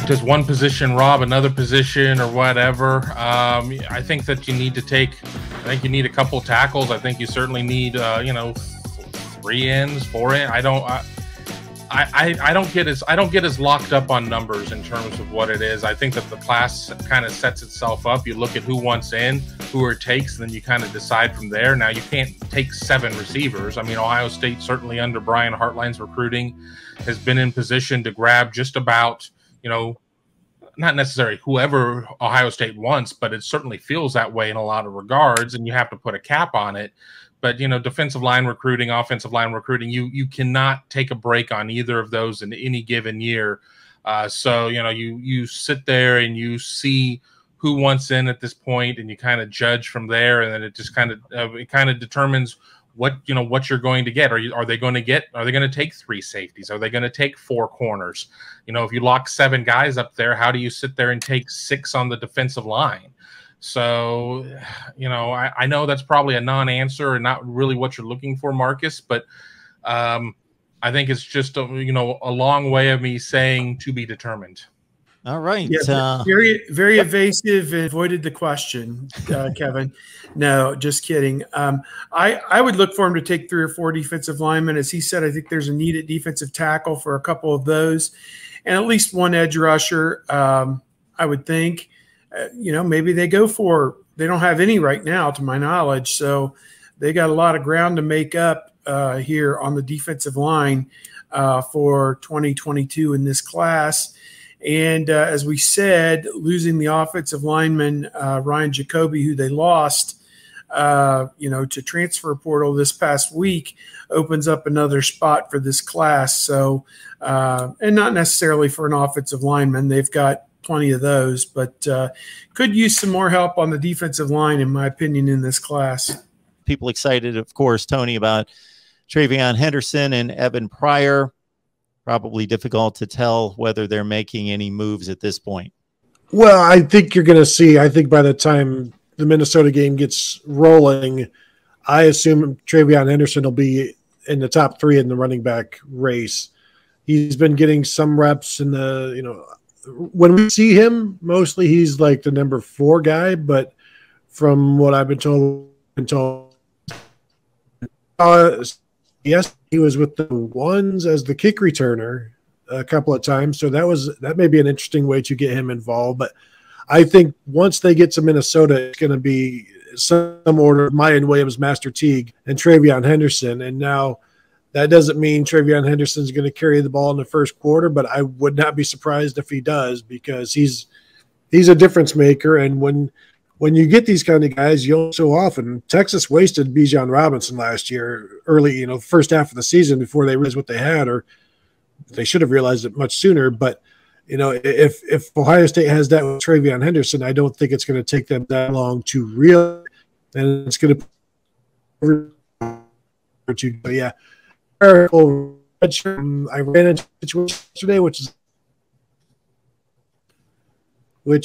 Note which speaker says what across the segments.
Speaker 1: does one position rob another position or whatever? I think that you need to take. I think you need a couple tackles. I think you certainly need, 3 ends, 4 ends. I don't get as locked up on numbers in terms of what it is. I think that the class kind of sets itself up. You look at who wants in, who it takes, and then you kind of decide from there. Now, you can't take 7 receivers. I mean, Ohio State, certainly under Brian Hartline's recruiting, has been in position to grab just about, not necessarily whoever Ohio State wants, but it certainly feels that way in a lot of regards, and you have to put a cap on it. But, defensive line recruiting, offensive line recruiting, you cannot take a break on either of those in any given year. So, you sit there and you see who wants in at this point, and you kind of judge from there, and then it just kind of determines what you're going to get. Are they going to take 3 safeties? Are they going to take 4 corners? If you lock 7 guys up there, how do you sit there and take 6 on the defensive line? So, I know that's probably a non-answer and not really what you're looking for, Marcus, but I think it's just a long way of me saying to be determined.
Speaker 2: All right.
Speaker 3: Yeah, very, very evasive and avoided the question, Kevin. No, just kidding. I would look for him to take 3 or 4 defensive linemen. As he said, I think there's a need at defensive tackle for a couple of those, and at least 1 edge rusher. I would think, maybe they go for. They don't have any right now, to my knowledge, so they got a lot of ground to make up here on the defensive line for 2022 in this class. And as we said, losing the offensive lineman, Ryan Jacoby, who they lost, to transfer portal this past week, opens up another spot for this class. So, and not necessarily for an offensive lineman. They've got plenty of those, but could use some more help on the defensive line, in my opinion, in this class.
Speaker 2: People excited, of course, Tony, about Treveyon Henderson and Evan Pryor. Probably difficult to tell whether they're making any moves at this point.
Speaker 4: Well, I think you're going to see, I think by the time the Minnesota game gets rolling, I assume Treveyon Henderson will be in the top 3 in the running back race. He's been getting some reps in the, when we see him, mostly he's like the number 4 guy, but from what I've been told, yes, he was with the ones as the kick returner a couple of times. So that may be an interesting way to get him involved. But I think once they get to Minnesota, it's going to be some order of Mayan Williams, Master Teague, and Treveyon Henderson. And now that doesn't mean Treveyon Henderson is going to carry the ball in the first quarter, but I would not be surprised if he does, because he's a difference maker. And when you get these kind of guys, so often Texas wasted Bijan Robinson last year, early, first half of the season before they realized what they had, or they should have realized it much sooner. But, if Ohio State has that with Treveyon Henderson, I don't think it's going to take them that long to realize, and it's going to, yeah. I ran into a situation yesterday, which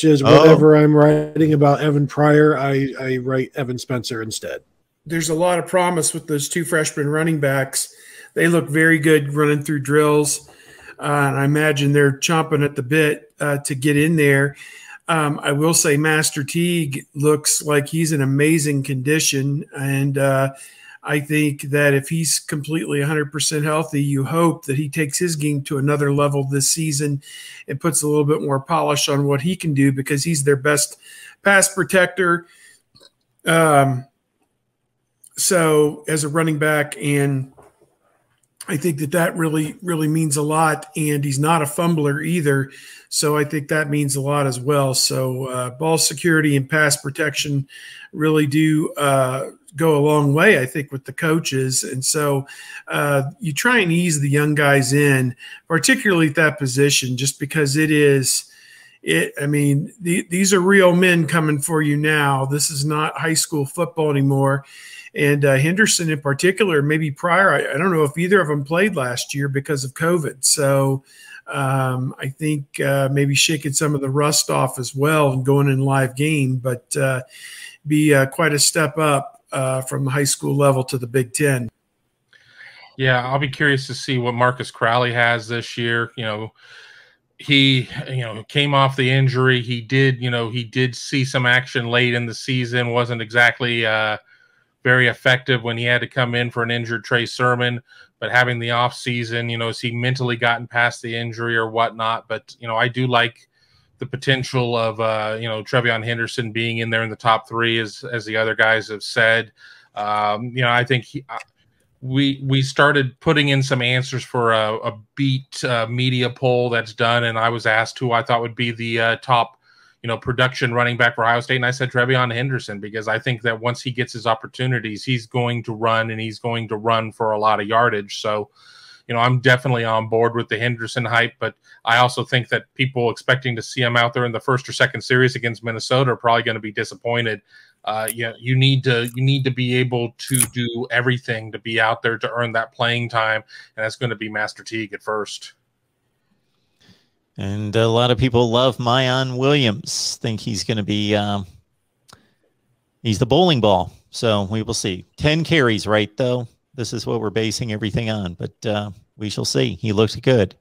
Speaker 4: is whenever I'm writing about Evan Pryor, I write Evan Spencer instead.
Speaker 3: There's a lot of promise with those 2 freshman running backs. They look very good running through drills, and I imagine they're chomping at the bit to get in there. I will say Master Teague looks like he's in amazing condition, and I think that if he's completely 100% healthy, you hope that he takes his game to another level this season and puts a little bit more polish on what he can do, because he's their best pass protector. So as a running back, and I think that really, really means a lot. And he's not a fumbler either. So I think that means a lot as well. So ball security and pass protection really do go a long way, I think, with the coaches. And so you try and ease the young guys in, particularly at that position, just because these are real men coming for you now. This is not high school football anymore. And Henderson in particular, maybe Pryor, I don't know if either of them played last year because of COVID. So I think maybe shaking some of the rust off as well and going in live game, but be quite a step up from the high school level to the Big Ten.
Speaker 1: Yeah, I'll be curious to see what Marcus Crowley has this year. he, came off the injury. He did see some action late in the season. Wasn't exactly very effective when he had to come in for an injured Trey Sermon. But having the off season, has he mentally gotten past the injury or whatnot? But I do like the potential of Treveyon Henderson being in there in the top 3, as the other guys have said. I think we started putting in some answers for a beat media poll that's done, and I was asked who I thought would be the top production running back for Ohio State, and I said Treveyon Henderson, because I think that once he gets his opportunities, he's going to run, and he's going to run for a lot of yardage. So I'm definitely on board with the Henderson hype, but I also think that people expecting to see him out there in the first or second series against Minnesota are probably going to be disappointed. You need to be able to do everything to be out there to earn that playing time, and that's going to be Master Teague at first.
Speaker 2: And a lot of people love Mayan Williams. Think he's going to be he's the bowling ball. So we will see. 10 carries, right, though? This is what we're basing everything on, but we shall see. He looks good.